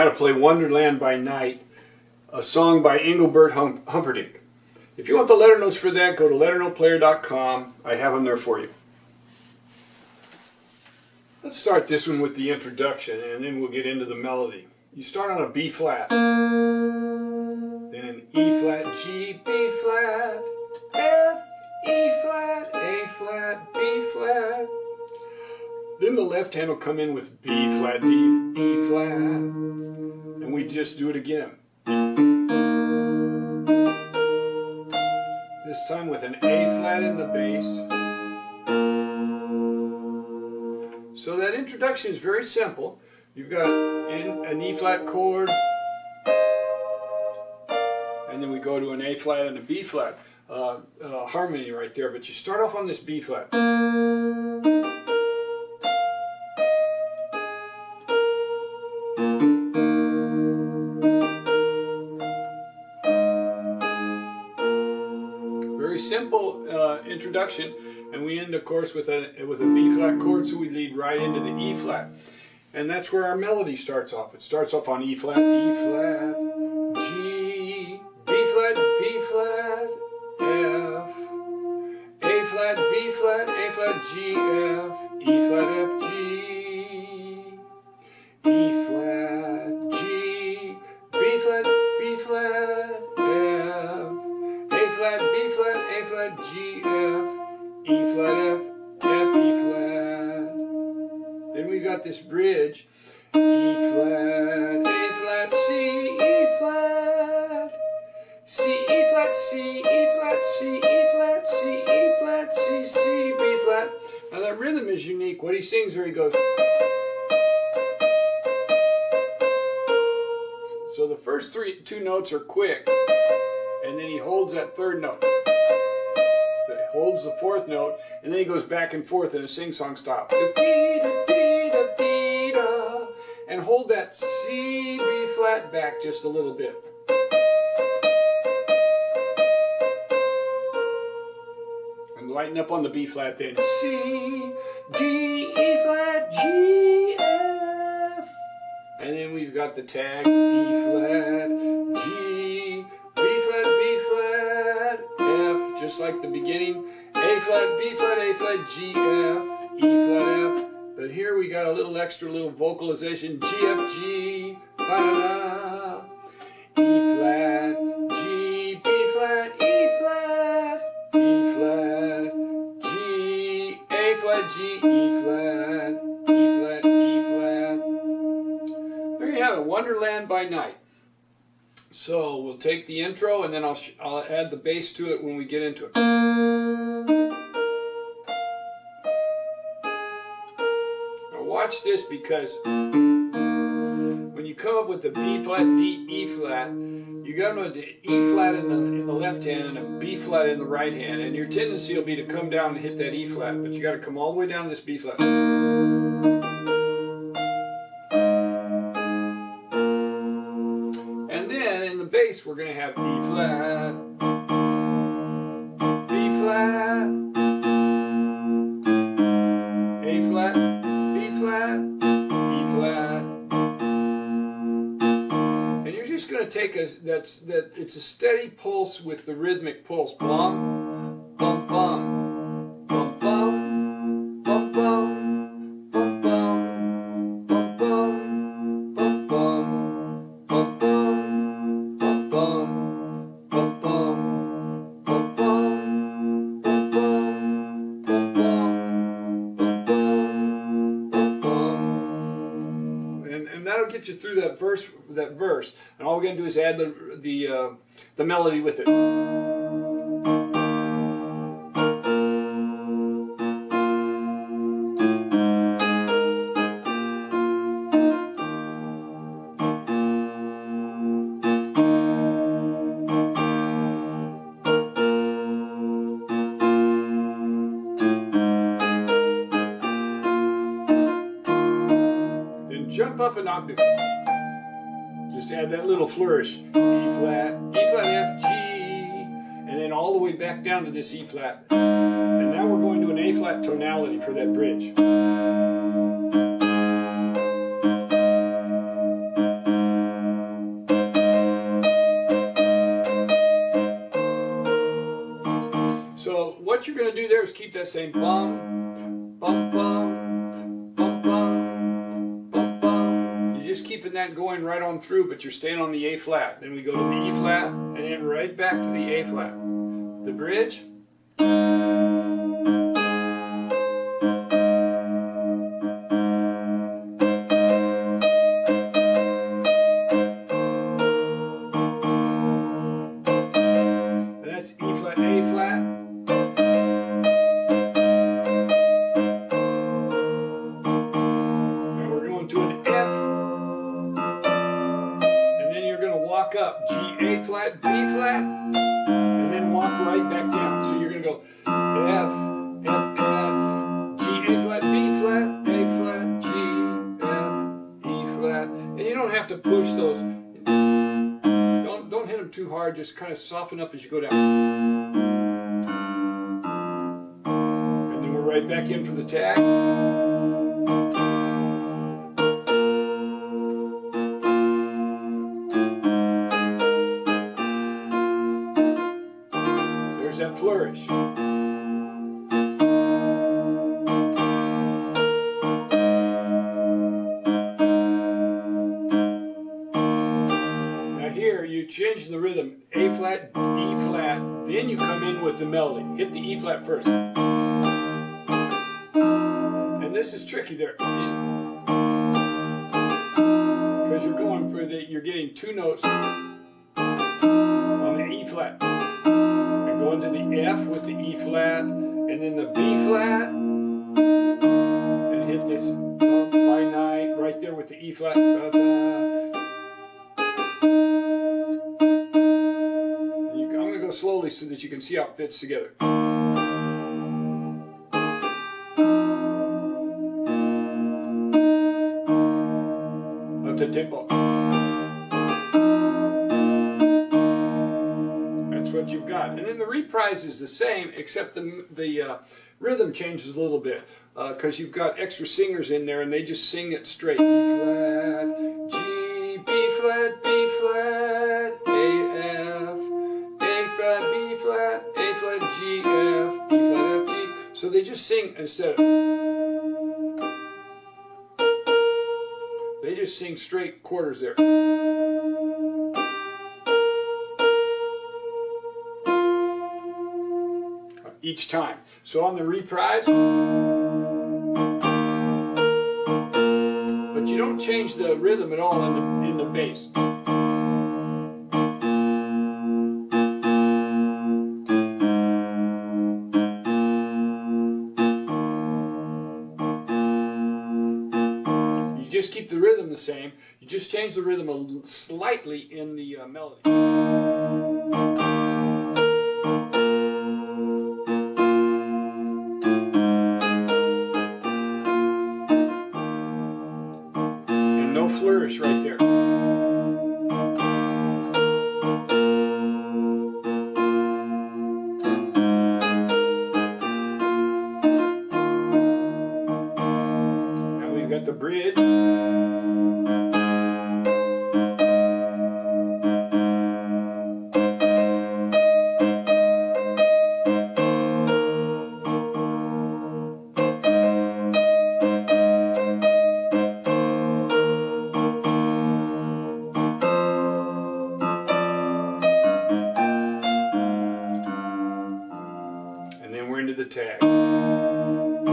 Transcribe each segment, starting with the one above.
how to play Wonderland by Night, a song by Engelbert Humperdinck. If you want the letter notes for that, go to LetterNotePlayer.com. I have them there for you. Let's start this one with the introduction, and then we'll get into the melody. You start on a B flat, then an E flat, G, B flat, F, E flat, A flat, B flat. Then the left hand will come in with B flat, D, E flat, and we just do it again. This time with an A flat in the bass. So that introduction is very simple. You've got an E flat chord, and then we go to an A flat and a B flat harmony right there. But you start off on this B flat. Very simple introduction, and we end, of course, with a B flat chord, so we lead right into the E flat, and that's where our melody starts off. It starts off on E flat, G, B flat, B flat, F, A flat, B flat, A flat, G, F, E flat, F, G, E flat, G, B flat, B flat, F, A flat, B flat, A flat, G, F, E flat, F, F, E flat. Then we got this bridge, E flat, A flat, C, E flat, C, E flat, C, E flat, C, E flat, C, E flat, C, C, B flat. Now that rhythm is unique. What he sings there, he goes. So the first two notes are quick, and then he holds that third note. He holds the fourth note, and then he goes back and forth in a sing-song style. And hold that C, B flat back just a little bit. And lighten up on the B flat then. C, D, E flat, G, F. And then we've got the tag, E flat, G, B flat, B flat, F, just like the beginning, A flat, B flat, A flat, G, F, E flat, F. But here we got a little extra little vocalization, G, F, G, ba-da-da, E flat, G, B flat, E flat, E flat, G, A flat, G, E flat, E flat, E flat. There you have it, Wonderland by Night. So we'll take the intro, and then I'll add the bass to it when we get into it. Now watch this, because when you come up with the B flat, D, E flat, you got to do E flat in the left hand and a B flat in the right hand, and your tendency will be to come down and hit that E flat, but you got to come all the way down to this B flat. Bass, we're going to have E flat, B flat, A flat, B flat, E flat, and you're just going to take it's a steady pulse with the rhythmic pulse, bum, bum, bum, bum, bum, bum, bum, bum, bum, bum, bum, bum, bum, bum, bum. And that'll get you through that verse, and all we're going to do is add the melody with it. Jump up an octave. Just add that little flourish. E flat, F, G, and then all the way back down to this E flat. And now we're going to an A flat tonality for that bridge. what you're going to do there is keep that same bum, bum, bum, bum, bum, bum, bum. You're just keeping that going right on through, but you're staying on the A flat. Then we go to the E flat, and then right back to the A flat. The bridge. That's E flat, A flat. Now we're going to an F. And then you're going to walk up G, A flat, B flat, and then walk right back down. So you're going to go F, F, F, G, A flat, B flat, A flat, G, F, E flat. And you don't have to push those. Don't hit them too hard, just kind of soften up as you go down. And then we're right back in for the tag. There's that flourish. You change the rhythm, A flat, E flat, then you come in with the melody. Hit the E flat first. And this is tricky there. Because you're going for you're getting two notes on the E flat. And going to the F with the E flat, and then the B flat, and hit this by night right there with the E flat. Slowly so that you can see how it fits together. Up to tempo. That's what you've got. And then the reprise is the same, except the rhythm changes a little bit because you've got extra singers in there and they just sing it straight. E flat, G, B flat, B flat, A, F. B flat, A flat, G, F, E flat, F, G. So they just sing instead of. They just sing straight quarters there. Each time. So on the reprise, but you don't change the rhythm at all in the bass. Just keep the rhythm the same. You just change the rhythm slightly in the melody. And no flourish right there. Now we've got the bridge. Into the tag. And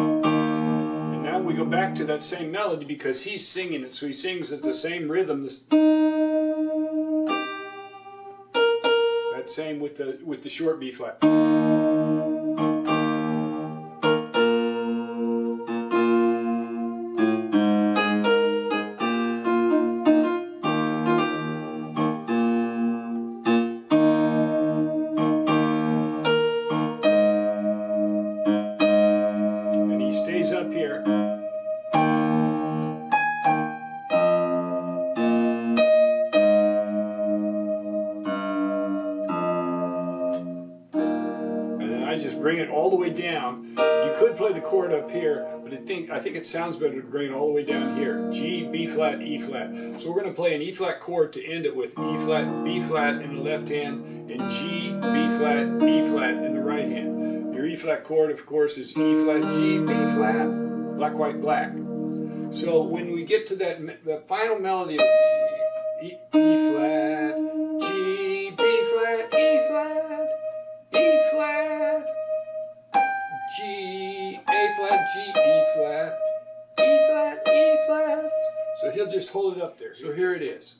now we go back to that same melody because he's singing it, so he sings at the same rhythm. That same with the short B flat. Up here. And then I just bring it all the way down. You could play the chord up here, but I think it sounds better to bring it all the way down here. G, B flat, E flat. So we're going to play an E flat chord to end it with E flat, B flat in the left hand, and G, B flat, E flat in the right hand. Your E flat chord, of course, is E flat G, B flat, black, white, black. So when we get to the final melody of E flat, G, B flat, E flat, E flat, G, A flat, G, E flat, E flat, E flat. So he'll just hold it up there. So here it is.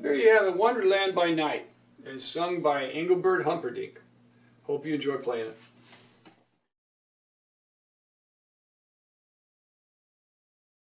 There you have it, Wonderland by Night. It's sung by Engelbert Humperdinck. Hope you enjoy playing it.